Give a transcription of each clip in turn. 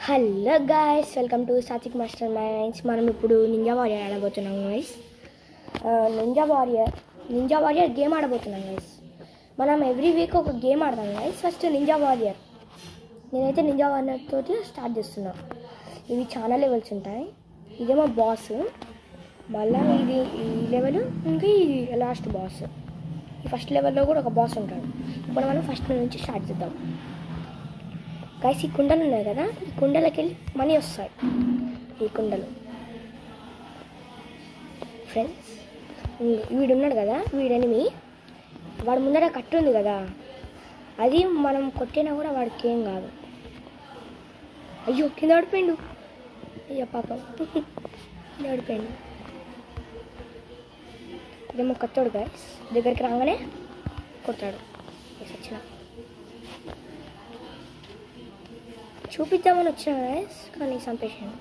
Hello guys, welcome to Satvik master minds. మనం ఇప్పుడు ninja warrior ఆడబోతున్నాం గైస్. నింజా వారియర్ గేమ్ ఆడబోతున్నాం గైస్. మనం ఎవ్రీ వీక్ ఒక గేమ్ ఆడతాం గైస్. ఫస్ట్ నింజా వారియర్, నేనైతే నింజా వారియర్ తోటి స్టార్ట్ చేస్తున్నా. ఇవి చాలా లెవెల్స్ ఉంటాయి. ఇదేమో బాస్, మళ్ళీ ఇది ఈ లెవెల్, ఇంకా ఇది లాస్ట్ బాస్. ఈ ఫస్ట్ లెవెల్లో కూడా ఒక బాస్ ఉంటాడు. ఇప్పుడు మనం ఫస్ట్ నుంచి స్టార్ట్ చేద్దాం గైస్. ఈ కుండలు ఉన్నాయి కదా, ఈ కుండలకి వెళ్ళి మనీ వస్తాయి. ఈ కుండలు ఫ్రెండ్స్, వీడు ఉన్నాడు కదా, వీడెనిమి, వాడు ముందర కట్టు ఉంది కదా, అది మనం కొట్టినా కూడా వాడికి ఏం కాదు. అయ్యో కింద పడిపోయిండు, అయ్యో పాపం కింద పడిపోయిండు. ఇదేమో కత్తోడు గైస్, దగ్గరికి రాగానే కొట్టాడు. వచ్చిన చూపిద్దామని వచ్చిన గైస్, కానీ చంపేసాను.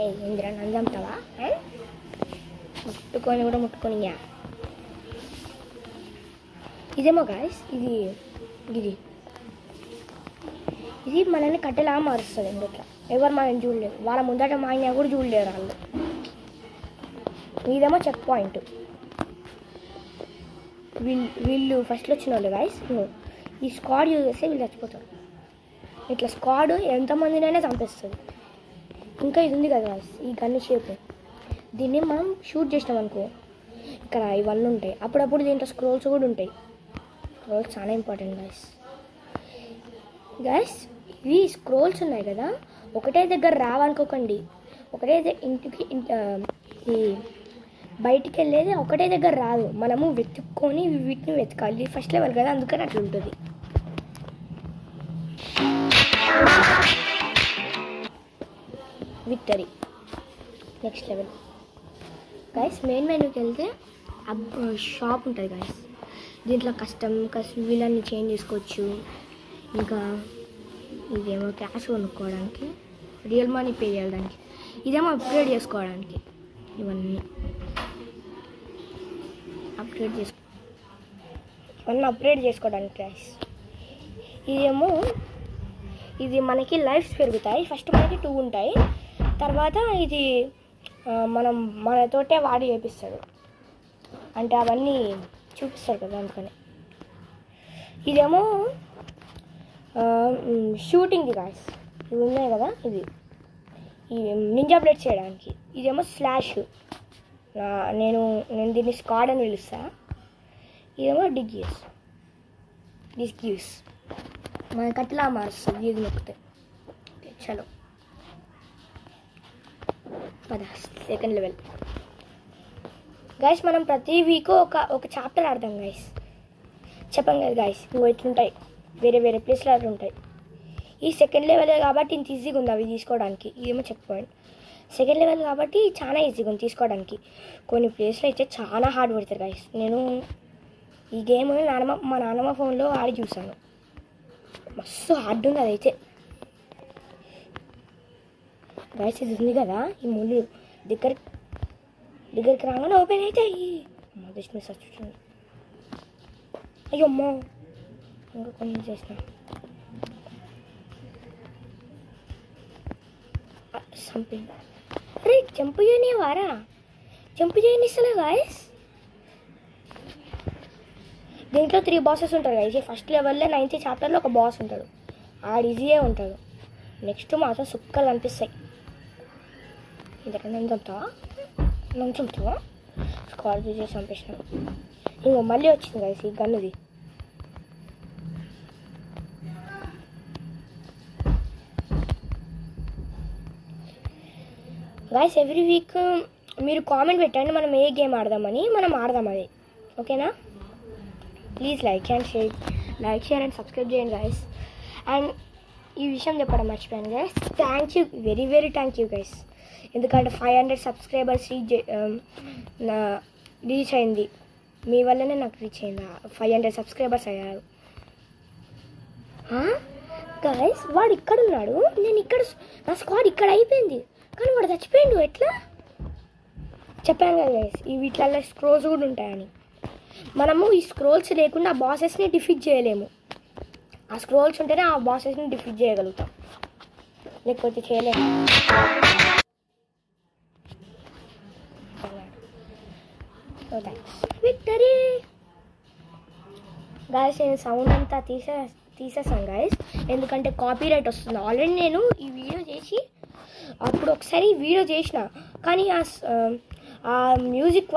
ఏ ఇంద్ర నన్ను చంపుతావా? ముట్టుకొని కూడా ముట్టుకొని. ఇదేమో గైస్, ఇది మనల్ని కట్టెలా మారుస్తుంది. ఇందులో ఎవరు మనం చూడలేరు, వాళ్ళ ముందట మా ఆయన కూడా చూడలేరు వాళ్ళు. ఇదేమో చెక్ పాయింట్. వీళ్ళు ఫస్ట్లో వచ్చిన వాళ్ళు గైస్. ఈ స్క్వాడ్ యూజ్ చేస్తే వీళ్ళు చచ్చిపోతారు. ఇట్లా స్క్వాడ్ ఎంతమందినైనా చంపేస్తుంది. ఇంకా ఇది ఉంది కదా ఈ గన్ను షేప్, దీన్ని మనం షూట్ చేసినాం అనుకో, ఇక్కడ ఇవన్నీ ఉంటాయి. అప్పుడప్పుడు దీంట్లో స్క్రోల్స్ కూడా ఉంటాయి. స్క్రోల్స్ చాలా ఇంపార్టెంట్ గైస్. ఇవి స్క్రోల్స్ ఉన్నాయి కదా, ఒకటే దగ్గర రావనుకోకండి. ఒకటే ఇంటికి ఈ బయటికి వెళ్ళేది ఒకటే దగ్గర రాదు. మనము వెతుక్కొని వీటిని వెతకాలి. ఫస్ట్ లెవెల్ కదా, అందుకని అట్లా ఉంటుంది. Victory next level guys. Main మెనూకి వెళ్తే షాప్ ఉంటుంది గైస్. దీంట్లో కస్టమ్ వీళ్ళని చేంజ్ చేసుకోవచ్చు. ఇంకా ఇదేమో క్యాష్ కొనుక్కోవడానికి, రియల్ మనీ పే చేయడానికి. ఇదేమో అప్గ్రేడ్ చేసుకోవడానికి. ఇవన్నీ అప్గ్రేడ్ చేసుకోవడానికి గైస్. ఇదేమో ఇది మనకి లైఫ్స్ పెరుగుతాయి. ఫస్ట్ మనకి 2 ఉంటాయి, తర్వాత ఇది మనం మనతోటే వాడి చేపిస్తాడు, అంటే అవన్నీ చూపిస్తాడు కదా, అందుకని. ఇదేమో షూటింగ్ది గాయస్. ఇవి ఉన్నాయి కదా, ఇది నింజా బ్లేడ్ చేయడానికి. ఇదేమో స్లాష్, నేను దీన్ని స్క్వాడ్ అని పిలుస్తా. ఇదేమో డిస్గ్యూస్ మన కట్టెలా మారుస్తుంది. ఇది నొక్కితే చలో పద. Second level guys. మనం ప్రతి వీక్ ఒక చాప్టర్ ఆడతాం గైస్. చెప్పాం కదా గైస్, ఇంకో ఇట్లుంటాయి, వేరే వేరే ప్లేస్లో అట్లా ఉంటాయి. ఈ సెకండ్ లెవెల్ కాబట్టి ఇంత ఈజీగా ఉంది అవి తీసుకోవడానికి. ఇదేమో చెక్ పాయింట్. సెకండ్ లెవెల్ కాబట్టి చాలా ఈజీగా ఉంది తీసుకోవడానికి. కొన్ని ప్లేస్లో అయితే చాలా హార్డ్ పడతారు గైస్. నేను ఈ గేమ్ మా నాన్నమ్మ ఫోన్లో ఆడి చూసాను, మస్తు హార్డ్ ఉంది అదైతే గైస్. ఇది ఉంది కదా, ఈ ముళ్ళు దగ్గరికి రాగానే ఓపెన్ అవుతాయి. అమ్మ సచ్చుంది, అయ్యో అమ్మో, ఇంకా కొంచెం చేసిన సంపింగ్. అరే జంప్ చేయనివారా? జంప్ చేయనిస్తలే గాయస్. దీంట్లో 3 బాసెస్ ఉంటారు గైస్. ఫస్ట్ లెవెల్లో 9th చాప్టర్లో ఒక బాస్ ఉంటాడు, ఆడు ఈజీయే ఉంటాడు. నెక్స్ట్ మాత్రం సుక్కలు అనిపిస్తాయి. ఇంతకన్నా నన్ను చంపుతావా? స్క్వాడ్ చేసి చంపేసిన. ఇంకో మళ్ళీ వచ్చింది గైస్ ఈ గన్నుది. గైస్ ఎవ్రీ వీక్ మీరు కామెంట్ పెట్టండి, మనం ఏ గేమ్ ఆడదామని. మనం ఆడదాం అది, ఓకేనా? Please like share and subscribe చేయండి గైస్. అండ్ ఈ విషయం చెప్పడం మర్చిపోయాను guys, thank you, very very thank you guys. ఎందుకంటే 500 సబ్స్క్రైబర్స్ రీచ్ అయింది. మీ వల్లనే నాకు రీచ్ అయింది. 500 సబ్స్క్రైబర్స్ అయ్యారు గైస్. వాడు ఇక్కడ ఉన్నాడు, నేను ఇక్కడ, నా స్క్వాడ్ ఇక్కడ అయిపోయింది, కానీ వాడు చచ్చిపోయిండు. ఎట్లా? చెప్పాను కదా గైస్, ఈ వీటిల్లో స్క్రోల్స్ కూడా ఉంటాయని. మనము ఈ స్క్రోల్స్ లేకుండా ఆ బాసెస్ని డిఫీట్ చేయలేము. ఆ స్క్రోల్స్ ఉంటేనే ఆ బాసెస్ని డిఫీట్ చేయగలుగుతాం. లేకపోతే చేయలేము. Victory guys. నేను సౌండ్ అంతా తీసేసాను గాయస్, ఎందుకంటే కాపీరైట్ వస్తుంది. ఆల్రెడీ నేను ఈ వీడియో చేసి అప్పుడు ఒకసారి వీడియో చేసిన, కానీ ఆ మ్యూజిక్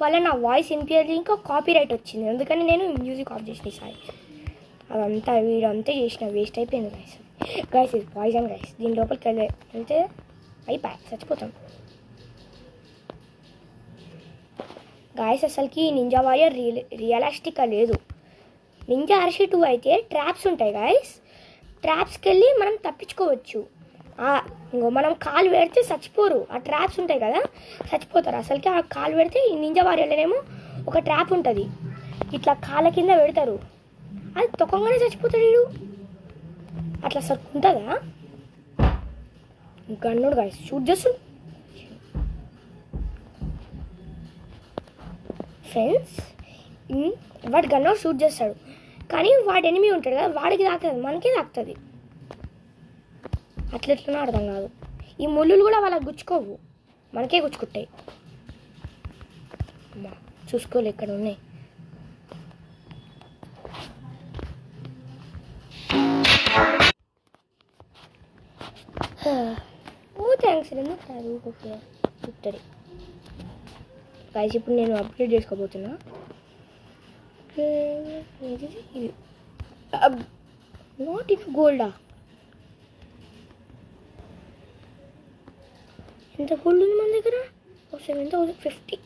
వల్ల నా వాయిస్ వినిపించలేదు, ఇంకా కాపీరైట్ వచ్చింది. అందుకని నేను మ్యూజిక్ ఆఫ్ చేసిన ఈసారి. అదంతా వీడియో అంతా చేసిన, వేస్ట్ అయిపోయింది గాయస్. గాయస్ ఇది పాయిజన్ గాయస్, దీని లోపలికి వెళ్తే అయిపోయి చచ్చిపోతాం గాయస్. అసలుకి నింజా వారియర్ రియలిస్టిక్గా లేదు. నింజా RC 2 అయితే ట్రాప్స్ ఉంటాయి గాయస్, ట్రాప్స్కి వెళ్ళి మనం తప్పించుకోవచ్చు. ఇంకో మనం కాలు పెడితే చచ్చిపోరు, ఆ ట్రాప్స్ ఉంటాయి కదా చచ్చిపోతారు. అసలుకి ఆ కాలు పెడితే ఈ నింజా వారియర్లోనేమో ఒక ట్రాప్ ఉంటుంది, ఇట్లా కాళ్ళ కింద పెడతారు, అది తొక్కగానే చచ్చిపోతాడు వీడు. అట్లా అసలు ఉంటుందా? గన్నుడు గాయస్ షూట్ చేస్తాడు ఫ్రెండ్స్. వాడు గన్నుడు షూట్ చేస్తాడు, కానీ వాడు ఎనిమి ఉంటాడు కదా, వాడికి తాకుతుంది, మనకే తాకుతుంది. అట్లెట్లనో అర్థం కాదు. ఈ ముళ్ళులు కూడా వాళ్ళకి గుచ్చుకోవు, మనకే గుచ్చుకుంటాయి. చూసుకోలే ఇక్కడ ఉన్నాయి. ఓ థ్యాంక్స్ విక్టరీ గాయస్. ఇప్పుడు నేను అప్డేట్ చేసుకోబోతున్నా. నాట్ ఇఫ్ గోల్డా. ఎంత గోల్డ్ ఉంది మన దగ్గర? 7,050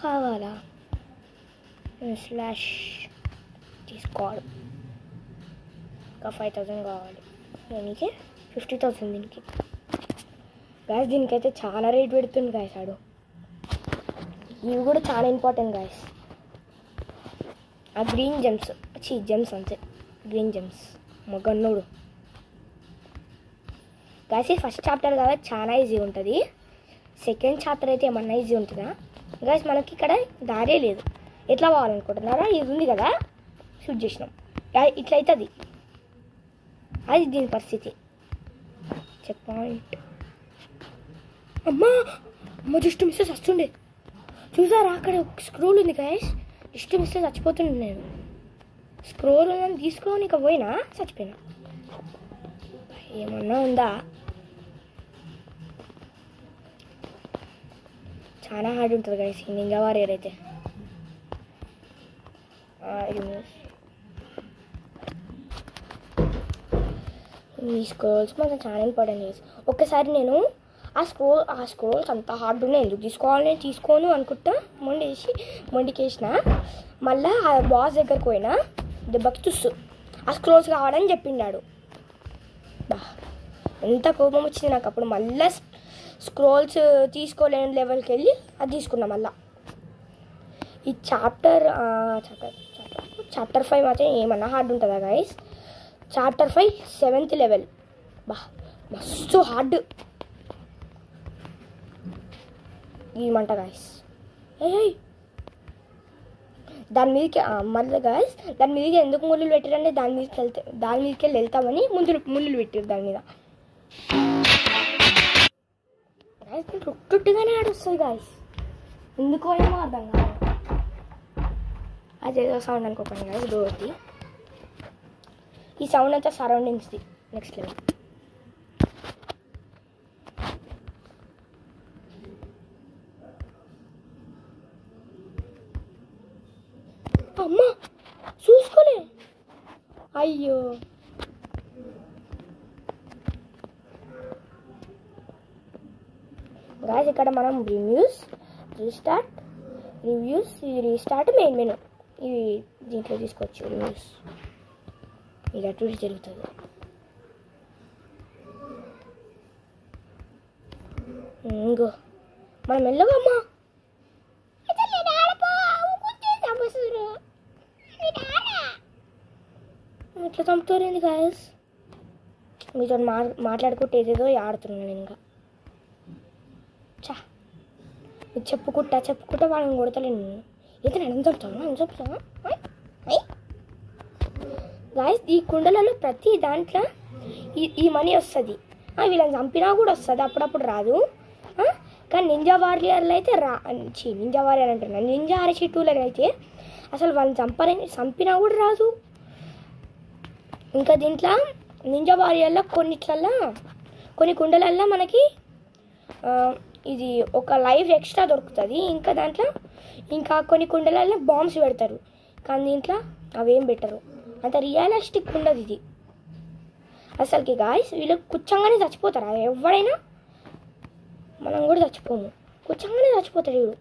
కావాలా? స్లాష్ తీసుకోవాలి. ఇంకా 5,000 కావాలి. దీనికి 50,000 దీనికి గాయస్. దీనికైతే చాలా రేట్ పెడుతుంది గాయస్ ఆడు. ఇవి కూడా చాలా ఇంపార్టెంట్ గాయస్. ఆ గ్రీన్ జెమ్స్ అంతే, గ్రీన్ జెమ్స్ గన్నుడు గాయస్. ఫస్ట్ చాప్టర్ కదా చాలా ఈజీ ఉంటుంది, సెకండ్ చాప్టర్ అయితే ఏమన్నా ఈజీ ఉంటుందా గాయస్? మనకి ఇక్కడ దారే లేదు, ఎట్లా పోవాలనుకుంటున్నారా? ఇది ఉంది కదా, షూట్ చేసినాం, ఇట్లా అవుతుంది. అది దీని పరిస్థితి. Check point. అమ్మా జస్ట్ మిస్సెస్ వస్తుండే చూసారా? అక్కడ స్క్రోల్ ఉంది గాయస్, జస్ట్ మిస్సెస్ చచ్చిపోతుండే. నేను స్క్రోల్ ఉందని తీసుకొని ఇక పోయినా చచ్చిపోయినా. ఏమన్నా ఉందా? చాలా హార్డ్ ఉంటుంది గాయస్ ఈ నింజా వారియర్ అయితే. ఈ స్క్రోల్స్ మాత్రం చాలా ఇంపార్టెంట్ గాయస్. ఒక్కసారి నేను ఆ స్క్రోల్స్ అంత హార్డ్ ఉన్నాయి, ఎందుకు తీసుకోవాలి, నేను తీసుకోను అనుకుంటా మొండికేసిన. మళ్ళీ ఆ బాస్ దగ్గరకు పోయినా దెబ్బకి తుస్సు ఆ స్క్రోల్స్ కావాలని చెప్పిండాడు. ఎంత కోపం వచ్చింది నాకు అప్పుడు. మళ్ళీ స్క్రోల్స్ తీసుకోలేని లెవెల్కి వెళ్ళి అది తీసుకున్నా. మళ్ళీ ఈ చాప్టర్ 5 మాత్రం ఏమన్నా హార్డ్ ఉంటుందా గాయస్? చాప్టర్ 5 7th లెవెల్ మస్తు హార్డ్. ఇమంట గాయస్. దాని మీదకి మళ్ళీ గాయస్, దాని మీదకి ఎందుకు ముళ్ళు పెట్టారంటే దాని మీదకి వెళ్ళి వెళ్తామని ముళ్ళు పెట్టారు దాని మీద. గాయస్ రొట్టుగానే ఆడొస్తుంది గాయస్, ఎందుకో ఏమో అర్థం కాదు. అదేదో సౌండ్ అనుకోకండి గాయస్, డోర్ది. ఈ సౌండ్ అంతా సరౌండింగ్స్ది నెక్స్ట్ లెవెల్. అమ్మా చూసుకోలే, అయ్యో. గాయస్ ఇక్కడ మనం రివ్యూస్ రీస్టార్ట్ మెయిన్ మెనూ ఇవి దీంట్లో తీసుకోవచ్చు. రివ్యూస్ ఇది అటు ఇటు జరుగుతుంది. ఇంకో మనం వెళ్ళగా అమ్మా ఇట్లా చంపుతారేంది గాయస్? మీతో మాట్లాడుకుంటే ఏదేదో ఆడుతున్నాను నేను. ఇంకా మీరు చెప్పుకుంటా వాళ్ళని కొడతలేను నేను. అయితే నేను చంపుతాను గాయస్. ఈ కుండలలో ప్రతి దాంట్లో ఈ మనీ వస్తుంది. వీళ్ళని చంపినా కూడా వస్తుంది, అప్పుడప్పుడు రాదు. కానీ నింజా వారియర్లు అయితే నింజా వారియర్ అంటున్నాను, నింజా ఆర్సీ 2లో అయితే అసలు వాళ్ళని చంపినా కూడా రాదు. ఇంకా దీంట్లో నింజా వారియర్లో కొన్ని కుండలల్లో మనకి ఇది ఒక లైఫ్ ఎక్స్ట్రా దొరుకుతుంది. ఇంకా దాంట్లో కొన్ని కుండలల్లో బాంబ్స్ పెడతారు, కానీ దీంట్లో అవేం పెట్టరు. అంత రియలిస్టిక్ ఉండదు ఇది అసలుకి. గాయస్ వీళ్ళు కూర్చోగానే చచ్చిపోతారు, ఎవరైనా మనం కూడా చచ్చిపోము, కూర్చోగానే చచ్చిపోతాడు వీడు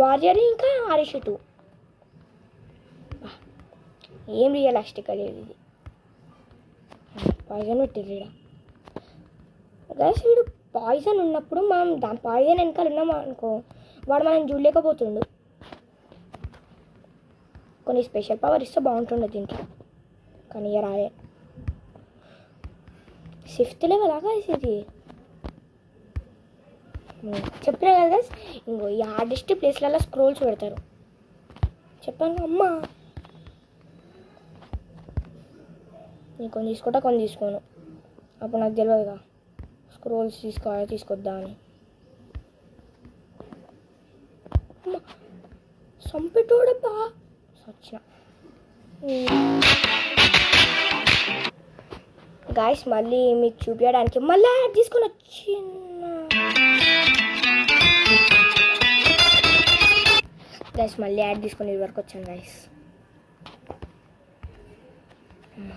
వారియర్. ఇంకా ఆర్సీ 2 ఏం రియలిస్టిక్ లేదు ఇది. పాయిజన్ పెట్టిర్రు ఇక్కడ. గైస్ వీడు పాయిజన్ ఉన్నప్పుడు మనం దాని పాయిజన్ వెనకాల ఉన్నాం అనుకో, వాడు మనం చూడలేకపోతుండు. కొన్ని స్పెషల్ పవర్ ఇస్తే బాగుంటుండే దీంట్లో, కానీ రాలే. 5th లెవెల్ గైస్ ఇది. చెప్పినా కదా గైస్, ఇంకో ఈ హార్డెస్ట్ ప్లేస్లలో స్క్రోల్స్ పెడతారు. చెప్పాను అమ్మా, నేను కొన్ని తీసుకోను, అప్పుడు నాకు తెలియదుగా స్క్రోల్స్ తీసుకొద్దా అని. సంపెట్టోడబ్బా సచ్చిన. గాయస్ మళ్ళీ మీకు చూపించడానికి మళ్ళీ యాడ్ తీసుకొని గైస్ మళ్ళీ యాడ్ తీసుకొని ఇది వరకు వచ్చాను గైస్.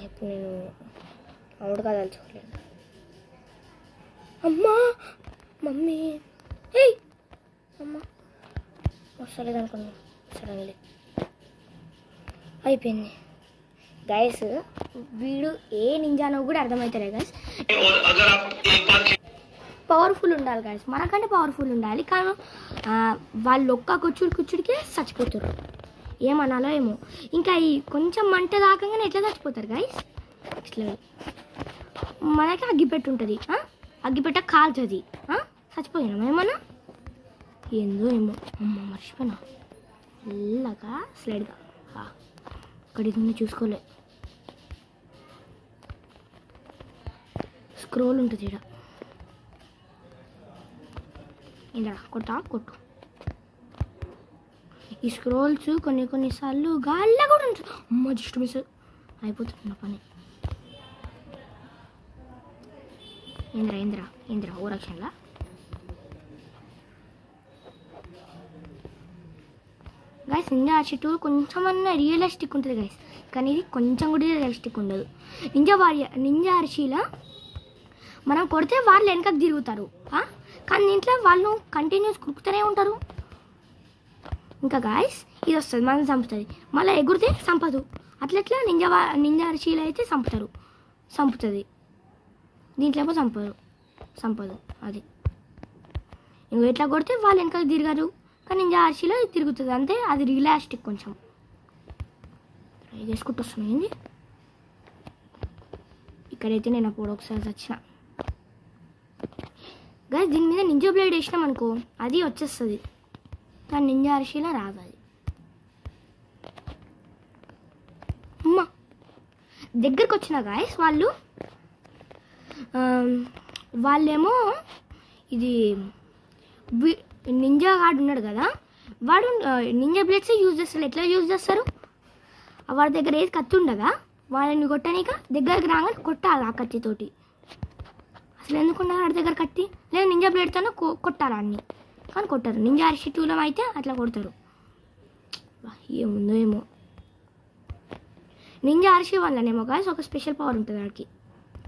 ఇప్పుడు నేను అవుడు కాదు తలుచుకోలేదు. అమ్మా మమ్మీ అమ్మా వస్తలేదు అనుకున్నా, సడన్లీ అయిపోయింది. గైస్ వీడు ఏ నింజానో కూడా అర్థమవుతలే గైస్. పవర్ఫుల్ ఉండాలి గైస్, మనకంటే పవర్ఫుల్ ఉండాలి. కానీ వాళ్ళు ఒక్క కూర్చుడికే చచ్చిపోతారు, ఏమనాలో ఏమో. ఇంకా ఈ కొంచెం మంట దాకంగానే ఎట్లా చచ్చిపోతారు గైస్. ఇట్లా మనకి అగ్గిపెట్టు ఉంటుంది, అగ్గిపెట్ట కాల్తుంది, చచ్చిపోయినాం ఏమన్నా. ఏందో ఏమో అమ్మ మర్చిపోయినా, మెల్లగా స్లైడ్గా అక్కడికి చూసుకోలే. స్క్రోల్ ఉంటుంది ఇక్కడ, ఇలా కొట్టు. ఈ స్క్రోల్స్ కొన్నిసార్లు గాల్లో కూడా ఉంటుంది. అమ్మ జస్ట్ మిస్ అయిపోతుంది నా పని. ఇంద్ర ఓ రక్షణలా. గైస్ నింజా ఆర్సీ 2 కొంచెమన్నా రియలిస్టిక్ ఉంటుంది గైస్, కానీ ఇది కొంచెం కూడా రియలిస్టిక్ ఉండదు. నింజా ఆర్సీలో మనం కొడితే వాళ్ళు వెనకకు తిరుగుతారు, కానీ దీంట్లో వాళ్ళు కంటిన్యూస్ కురుకుతూనే ఉంటారు. ఇంకా గాయస్ ఇది వస్తుంది మనం చంపుతుంది, మళ్ళీ ఎగురితే చంపదు. అట్లెట్లా నింజా ఆర్సీలో అయితే చంపుతుంది, దీంట్లో ఏమో చంపదు. అది ఇంకో ఎట్లా కొడితే వాళ్ళు వెనకకు తిరగరు, కానీ నింజా ఆర్సీలో తిరుగుతుంది అంతే. అది రియలిస్టిక్ కొంచెం. వేసుకుంటూ వస్తున్నాయి. ఇక్కడైతే నేను అప్పుడు ఒకసారి వచ్చిన గైస్, దీని మీద నింజా బ్లేడ్ వేసినాం అనుకో అది వచ్చేస్తుంది, కానీ నింజా ఆర్సీలో రాదు అది. అమ్మ దగ్గరకు వచ్చిన గాయస్ వాళ్ళేమో ఇది నింజా గాడు ఉన్నాడు కదా, వాడు నింజా బ్లేడ్స్ యూజ్ చేస్తారు. ఎట్లా యూజ్ చేస్తారు, వాడి దగ్గర ఏది కత్తి ఉండగా వాళ్ళని కొట్టనిక దగ్గరికి రాగానే కొట్టాలి ఆ కత్తితోటి. అసలు ఎందుకున్నారు వాడి దగ్గర కత్తి, లేదా నింజా బ్లేడ్తోనే కొట్టాలి అన్ని, కానీ కొట్టారు. నింజా ఆర్సీ 2లో అయితే అట్లా కొడతారు. ఏముందో ఏమో. నింజా ఆర్సీ వల్లనేమో గాయస్ ఒక స్పెషల్ పవర్ ఉంటుంది ఆడికి,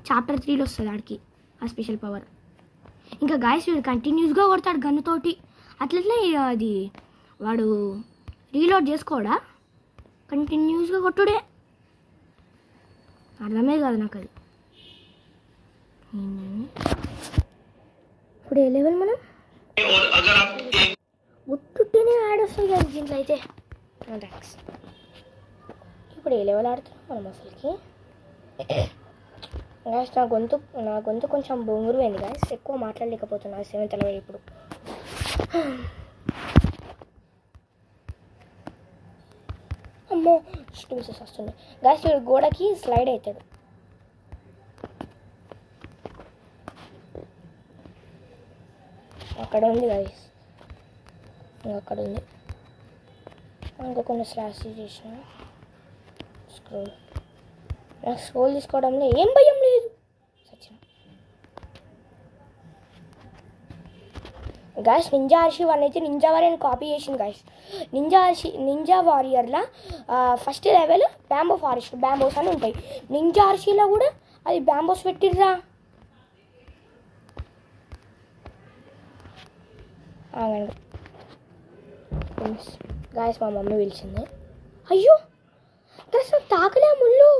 చాప్టర్ 3లో వస్తుంది ఆడికి ఆ స్పెషల్ పవర్. ఇంకా గాయస్ వీడు కంటిన్యూస్గా కొడతాడు గన్నుతోటి. అట్లట్లే అది వాడు రీలోడ్ చేసుకోడా, కంటిన్యూస్గా కొట్టుడే. అర్థమే కాదు నాకు అది. ఇప్పుడు ఏ లెవెల్ మనం గుట్టునే ఆడొస్తుంది కదా దీంట్లో అయితే. థ్యాంక్స్. ఇప్పుడు ఏ లెవెల్ ఆడుతున్నాం మనం అసలుకి. గాయస్ నా గొంతు కొంచెం బొంగురు అయింది గాయస్, ఎక్కువ మాట్లాడలేకపోతున్నా 7th లెవెల్ ఇప్పుడు. అమ్మో స్టూసెస్ వస్తున్నాయి గాయస్. వీడు గోడకి స్లైడ్ అవుతాడు. అక్కడ ఉంది గైస్, అక్కడ ఉంది. ఇంకా కొన్ని స్లాష్ చేసిన స్క్రోల్. నాకు స్క్రోల్ తీసుకోవడంలో ఏం భయం లేదు. సచిన గాయస్ నింజా ఆర్షి 1 అయితే నింజా వారియర్ కాపీ చేసింది గాయస్. నింజా వారియర్లో first level bamboo forest, bamboos అని ఉంటాయి. నింజా ఆర్షిలో కూడా అది బ్యాంబోస్ పెట్టిర్రా. గాయస్ మా మమ్మీ పిలిచింది. అయ్యో గైస్ నాకు తాకలే ముళ్ళు.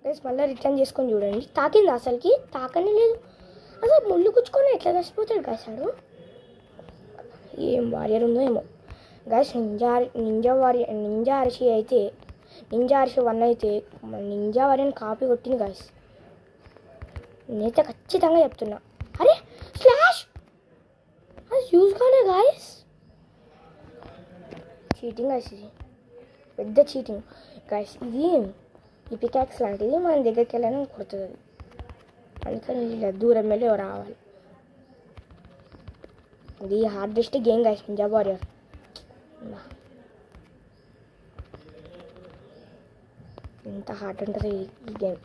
గైస్ మళ్ళీ రిటర్న్ చేసుకొని చూడండి. తాకింది అసలుకి? తాకనే లేదు. అసలు ముళ్ళు గుచ్చుకొని ఎట్లా చచ్చిపోతాడు గైస్ ఆడు? ఏం వారియర్ ఉందో ఏమో గైస్. నింజా ఆర్షి అయితే, నింజా ఆర్షి 1 అయితే నింజా వారియర్ని కాపీ కొట్టింది గైస్. నేనైతే ఖచ్చితంగా చెప్తున్నా. అరే స్లాష్ అది యూజ్ కాలే గైస్. చీటింగ్ గైస్, ఇది పెద్ద చీటింగ్ గైస్. ఇది ఈ పికాక్స్ లాంటిది మన దగ్గరికి వెళ్ళాలని కొడుతుంది అది. అందుకని ఇలా దూరం వెళ్ళి రావాలి. ఇది hardest game guys ninja warrior. ఎంత హార్డ్ ఉంటుంది ఈ గేమ్,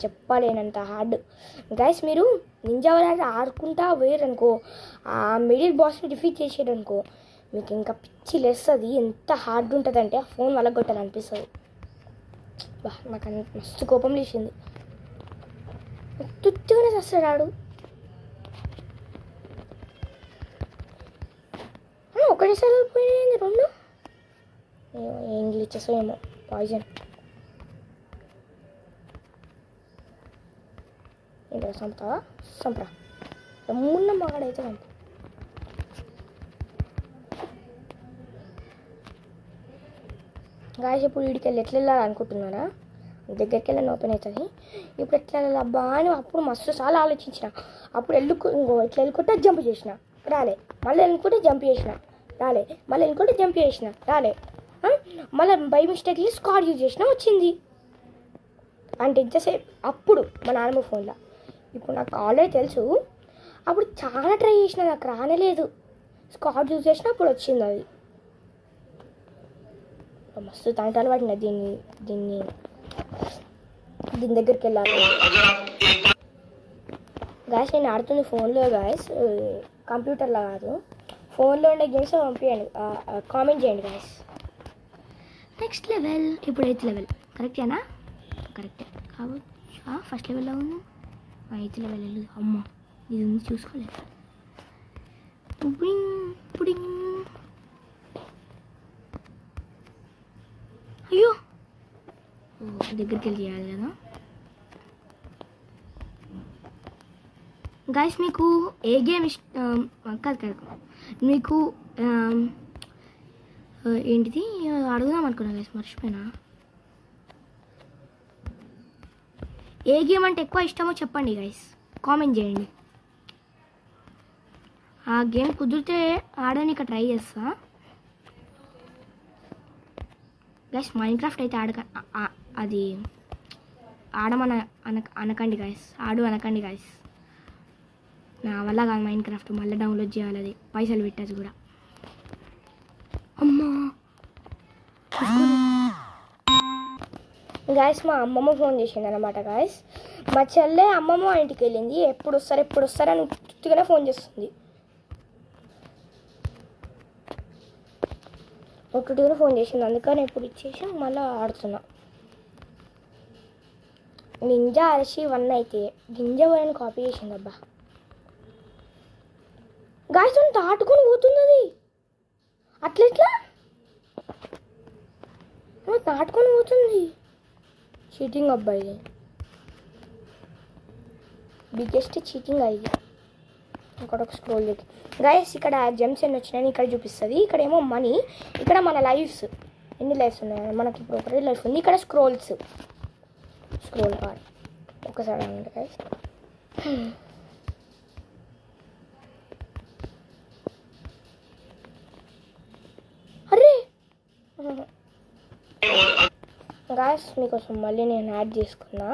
చెప్పలేనంత హార్డ్ గైస్. మీరు నింజా వారియర్ ఆడుకుంటా పోయారనుకో, ఆ మిడిల్ బాస్ని డిఫీట్ చేసారనుకో, మీకు ఇంకా పిచ్చి లేస్తుంది. ఎంత హార్డ్ ఉంటుందంటే ఆ ఫోన్ వాళ్ళకి కొట్టాలనిపిస్తుంది. నాకు మస్తు కోపం లేచింది. తుత్తుగానే చేస్తాడు ఆడు. ఒకటేసారి పోయినాయి 2. ఏం గ్లిచెసో ఏమో. పాయిజన్ ఏంటో చంపుతావా? చంపరా. మున్న మగాడైతే చంపు. గాయస్ ఇప్పుడు వీడికి వెళ్ళి ఎట్లా వెళ్ళాలి అనుకుంటున్నారా? దగ్గరికి వెళ్ళని ఓపెన్ అవుతుంది. ఇప్పుడు ఎట్లా వెళ్ళాలి అబ్బా అని అప్పుడు మస్తు చాలా ఆలోచించిన. అప్పుడు ఇంకో ఇట్లా వెళ్ళుకుంటే జంప్ చేసిన రాలే, మళ్ళీ వెళ్ళుకుంటే జంప్ చేసిన రాలే, మళ్ళీ వెళ్ళుకుంటే జంప్ చేసిన రాలే, మళ్ళీ బై మిస్టేక్లీ స్క్వాడ్ యూజ్ చేసిన వచ్చింది. అంటే ఇంతసేపు అప్పుడు మా నాన్నమ్మ ఫోన్లో. ఇప్పుడు నాకు ఆల్రెడీ తెలుసు. అప్పుడు చాలా ట్రై చేసిన, నాకు రానేలేదు. స్క్వాడ్ యూజ్ చేసిన అప్పుడు వచ్చింది అది. మస్తు తంటాలు పడిన దీని దగ్గరికి వెళ్ళాలి. గాయస్ నేను ఆడుతుంది ఫోన్లో గాయస్, కంప్యూటర్లో కాదు. ఫోన్లో ఉండే గేమ్స్ పంపించండి, కామెంట్ చేయండి గాయస్. నెక్స్ట్ లెవెల్ ఇప్పుడు 8th లెవెల్. కరెక్టేనా? కరెక్టే కావచ్చు. ఫస్ట్ లెవెల్లో ఉంది, 8th లెవెల్ వెళ్ళదు. అమ్మ ఇది ఉంది చూసుకోలేదు. Pudding pudding. అయ్యో దగ్గరికి వెళ్ళి చేయాలి కదా గాయస్. మీకు ఏ గేమ్ ఇష్టం? కాదు మీకు ఏంటిది అడుగుదాం అనుకున్నా గైస్, మర్చిపోయినా. ఏ గేమ్ అంటే ఎక్కువ ఇష్టమో చెప్పండి గైస్, కామెంట్ చేయండి. ఆ గేమ్ కుదిరితే ఆడడానికి ట్రై చేస్తా గైస్. మైన్క్రాఫ్ట్ అయితే అది అనకండి గైస్, అనకండి గైస్. నా వల్ల కాదు మైన్క్రాఫ్ట్, మళ్ళీ డౌన్లోడ్ చేయాలి, అది పైసలు పెట్టచ్చు కూడా. అమ్మా గాయస్ మా అమ్మమ్మ ఫోన్ చేసింది అనమాట గాయస్. మా చెల్లె అమ్మమ్మ ఇంటికి వెళ్ళింది. ఎప్పుడు వస్తారని పూర్తిగానే ఫోన్ చేస్తుంది. ఒకటిగానే ఫోన్ చేసింది, అందుకని ఇప్పుడు ఇచ్చేసి మళ్ళీ ఆడుతున్నా. నింజా ఆర్షి 1 అయితే నింజా వారియర్ని కాపీ చేసింది. అబ్బా గాయస్ దాటుకొని పోతుంది అది. అట్లెట్లా దాటుకొని పోతుంది? చీటింగ్ అబ్బాయి, బిగ్గెస్ట్ చీటింగ్ అయ్యి. ఇక్కడ ఒక స్క్రోల్ చేసి గాయస్, ఇక్కడ జెమ్స్ ఎన్ని వచ్చినాయని ఇక్కడ చూపిస్తుంది. ఇక్కడేమో మనీ, ఇక్కడ మన లైఫ్స్ ఎన్ని లైఫ్స్ ఉన్నాయి మనకి. ఇప్పుడు ఒకటి లైఫ్ ఉంది. ఇక్కడ స్క్రోల్ బార్ ఒకసారి అండి గాయస్. అరే గాయస్ మీకోసం మళ్ళీ నేను యాడ్ చేసుకున్నా.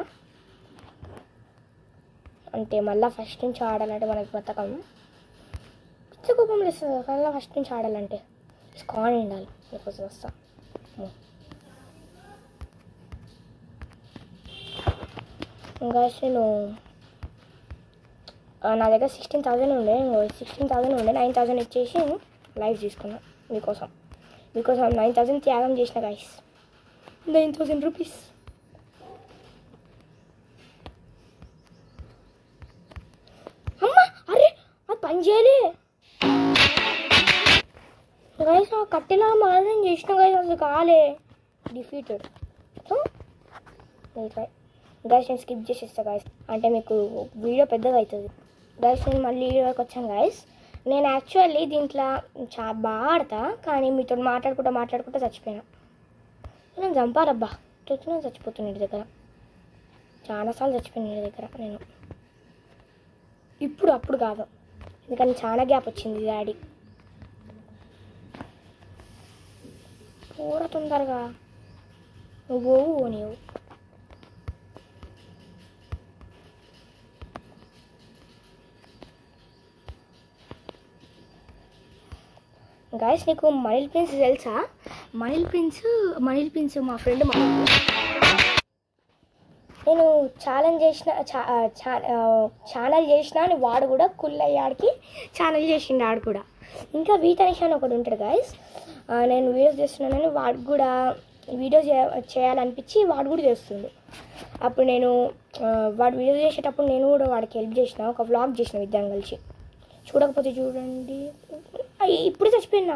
అంటే మళ్ళీ ఫస్ట్ నుంచి ఆడాలంటే మనకి బతకం పిచ్చ కోపం లేస్తుంది మళ్ళీ ఫస్ట్ నుంచి ఆడాలంటే స్కాన్ ఉండాలి మీకోసం వస్తా ఇంకా నేను నా దగ్గర 16,000 ఉండే 9,000 ఇచ్చేసి లైవ్ తీసుకున్నా మీకోసం 9,000 త్యాగం చేసిన గైస్ 9,000 రూపీస్ అమ్మా అరే అది పని చేయలే గైస్ కట్టెలా మారం చేసిన గైస్ అసలు కాలే డిఫీటెడ్ సో గైస్ నేను స్కిప్ చేసేస్తా గైస్ అంటే మీకు వీడియో పెద్దగా అవుతుంది గైస్ నేను మళ్ళీ వీడియోకి వచ్చాను గైస్ నేను యాక్చువల్లీ దీంట్లో బాగా ఆడతా కానీ మీతో మాట్లాడుకుంటూ చచ్చిపోయినా నేను చంపాలబ్బా చూస్తున్నా చచ్చిపోతున్నా ఇంటి దగ్గర చాలాసార్లు చచ్చిపోయినా ఇంటి దగ్గర నేను అప్పుడు కాదు ఎందుకని చాలా గ్యాప్ వచ్చింది డాడీ పూర తొందరగా నువ్వు నీవు గైస్ నీకు మనిల్ ప్రిన్స్ తెలుసా మనిల్ ప్రిన్స్ మా ఫ్రెండ్ నేను ఛానల్ చేసిన అని వాడు కూడా కుల్లయ్యాడికి ఛానల్ చేసిండు ఆడు కూడా ఇంకా వీతనిష్ అని ఒకడు ఉంటాడు గైస్ నేను వీడియోస్ చేస్తున్నానని వాడు కూడా వీడియో చేయాలనిపించి వాడు కూడా చేస్తుండు అప్పుడు నేను వాడు వీడియో చేసేటప్పుడు నేను కూడా వాడికి హెల్ప్ చేసిన ఒక వ్లాగ్ చేసిన ఇద్దరం కలిసి చూడకపోతే చూడండి ఇప్పుడు చచ్చిపోయినా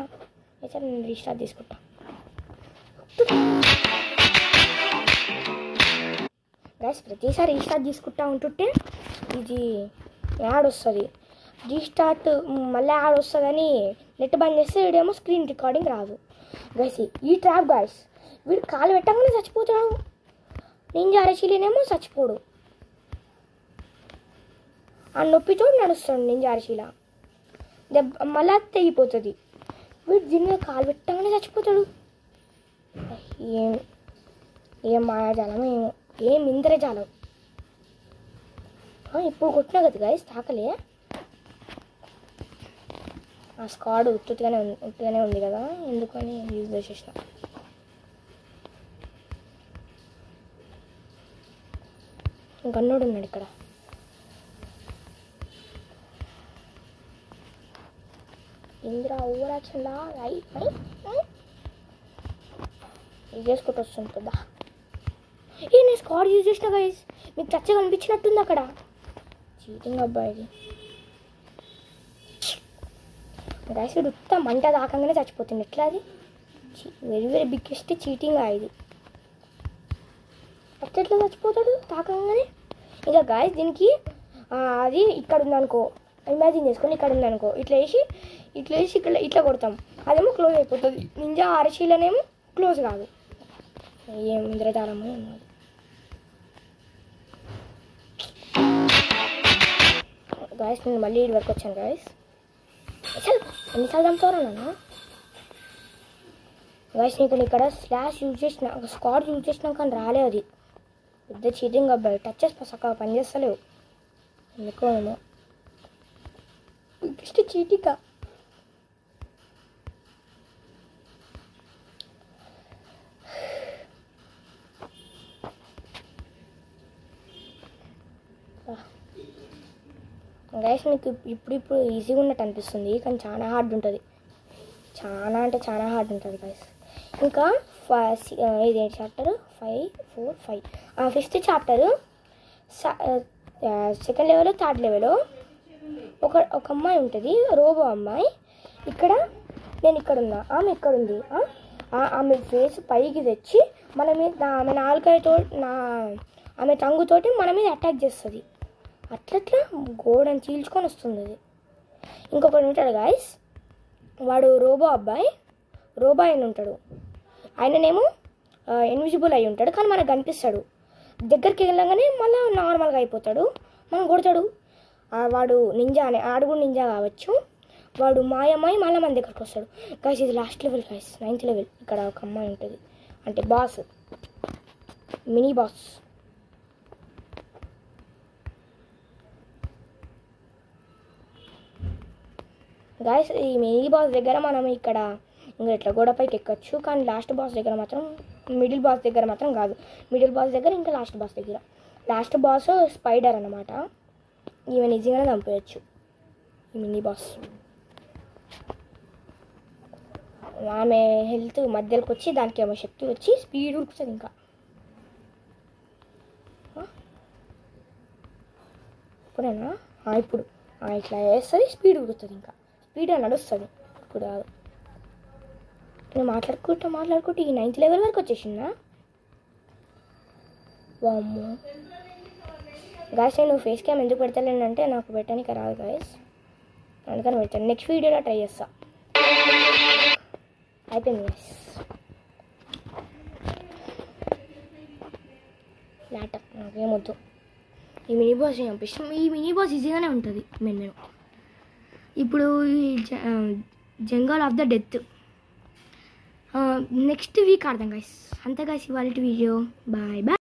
అయితే నేను రీస్టార్ట్ తీసుకుంటా గైస్ ప్రతిసారి రీస్టార్ట్ తీసుకుంటా ఉంటుంటే ఇది యాడ్ వస్తుంది రీస్టార్ట్ మళ్ళీ యాడ్ వస్తుందని నెట్ బంద్ చేస్తే వీడేమో స్క్రీన్ రికార్డింగ్ రాదు గైస్ ఈ ట్రాప్ గైస్ వీడు కాలు పెట్టగానే చచ్చిపోతాడు నింజా అరచీలేనేమో చచ్చిపోడు ఆ నొప్పితో నడుస్తాడు నింజా అరచీల మళ్ళా తెగిపోతుంది వీడు దీని మీద కాలు పెట్టగానే చచ్చిపోతాడు ఏం మాయాజాలం ఏం ఇంద్రజాలం ఇప్పుడు కొట్టినా కదా గైస్ తాకలే ఆ స్క్వాడ్ ఉత్తుగానే ఉంది కదా ఎందుకని యూజ్ చేసేసిన గన్నోడు ఉన్నాడు ఇక్కడ ఇంద్ర ఊరాచండా ఇది చేసుకుంటూ వస్తుంటుందా నేను స్క్వాడ్ యూజ్ చేసిన గైస్ మీకు టచ్గా కనిపించినట్టుంది అక్కడ చీటింగ్ అబ్బాయి గైస్ ఇది ఉత్త మంట దాకంగానే చచ్చిపోతుంది ఎట్లా అది వెరీ బిగ్గెస్ట్ చీటింగ్ ఇది ఎట్లా చచ్చిపోతాడు తాకంగానే ఇంకా గైస్ దీనికి అది ఇక్కడ ఉందనుకో ఇమాజిన్ చేసుకొని ఇక్కడ ఉందనుకో ఇట్లా వేసి ఇక్కడ ఇట్లా కొడతాం అదేమో క్లోజ్ అయిపోతుంది నింజా అరచీలనేమో క్లోజ్ కాదు ఏం ఇంద్రజాలమో ఏమో గాయస్ నేను మళ్ళీ ఇటు వరకు వచ్చాను గాయస్ అసలు ఎన్నిసార్లు చంపుతారా నన్ను గాయస్ నీకు ఇక్కడ స్లాష్ యూజ్ చేసిన ఒక స్క్వాడ్ యూజ్ చేసినా కానీ రాలే అది పెద్ద చీటింగ్ అబ్బాయి టచ్ చేసి సక్కగా పనిచేస్తలేవు ఎందుకోమో బిగ్గెస్ట్ చీటింగ్ గైస్ మీకు ఇప్పుడు ఈజీగా ఉన్నట్టు అనిపిస్తుంది కానీ చాలా హార్డ్ ఉంటుంది చాలా అంటే చాలా హార్డ్ ఉంటుంది గైస్ ఇంకా ఇది chapter 5 4 5 fifth chapter second level third level ఒక అమ్మాయి ఉంటుంది రోబో అమ్మాయి నేను ఇక్కడ ఉన్నా ఆమె ఇక్కడ ఉంది ఆమె ఫేస్ పైకి తెచ్చి మన మీద ఆమె నాలుకైతో ఆమె టంగుతోటి మన మీద అటాక్ చేస్తుంది అట్లట్లా గోడని చీల్చుకొని వస్తుంది అది ఇంకొకటి ఉంటాడు గాయస్ వాడు రోబో ఆయన ఉంటాడు ఆయననేమో ఇన్విజిబుల్ అయి ఉంటాడు కానీ మనకు కనిపిస్తాడు దగ్గరికి వెళ్ళగానే మళ్ళీ నార్మల్గా అయిపోతాడు మనం కొడతాడు వాడు నింజా ఆడు కూడా నింజా కావచ్చు వాడు మాయమ్మాయి మళ్ళీ మన దగ్గరికి వస్తాడు గైస్ ఇది last level guys 9th level ఇక్కడ ఒక అమ్మాయి ఉంటుంది అంటే బాస్ మినీ బాస్ గాయస్ ఈ మినీ బాస్ దగ్గర మనం ఇక్కడ ఇంకా ఇట్లా గోడపైకి ఎక్కొచ్చు, కానీ లాస్ట్ బాస్ దగ్గర మాత్రం, మిడిల్ బాస్ దగ్గర మాత్రం కాదు. మిడిల్ బాస్ దగ్గర ఇంకా లాస్ట్ బాస్ దగ్గర. లాస్ట్ బాస్ స్పైడర్ అన్నమాట. ఈవెన్ ఈజీగానే చంపేయచ్చు ఈ మినీ బాస్. ఆమె హెల్త్ మధ్యలోకి వచ్చి దానికి ఏమో శక్తి వచ్చి స్పీడ్ ఉరుకుతుంది. ఇంకా ఇప్పుడేనా? ఇప్పుడు ఇట్లా వేస్తుంది, స్పీడ్ ఉరుకుతుంది. ఇంకా స్పీడ్గా నడుస్తుంది. ఇప్పుడు కాదు, నేను మాట్లాడుకుంటూ ఈ 9th లెవెల్ వరకు వచ్చేసిందా? వామ్మో గాయస్, నేను ఫేస్ క్యామ్ ఎందుకు పెడతలేనంటే నాకు పెట్టడానికి రాదు గాయస్, అందుకని పెడతాను. నెక్స్ట్ వీడియోలో ట్రై చేస్తా. అయిపోయింది గాయస్. ల్యాప్టాప్ నాకేమొద్దు. ఈ మినీ బాస్ పంపిస్తాం. ఈ మినీ బాస్ ఈజీగానే ఉంటుంది. నేను ఇప్పుడు ఈ jungle of the death next week ఆడదాం గాయస్. అంతే గాయస్ ఇవాళ వీడియో. Bye bye.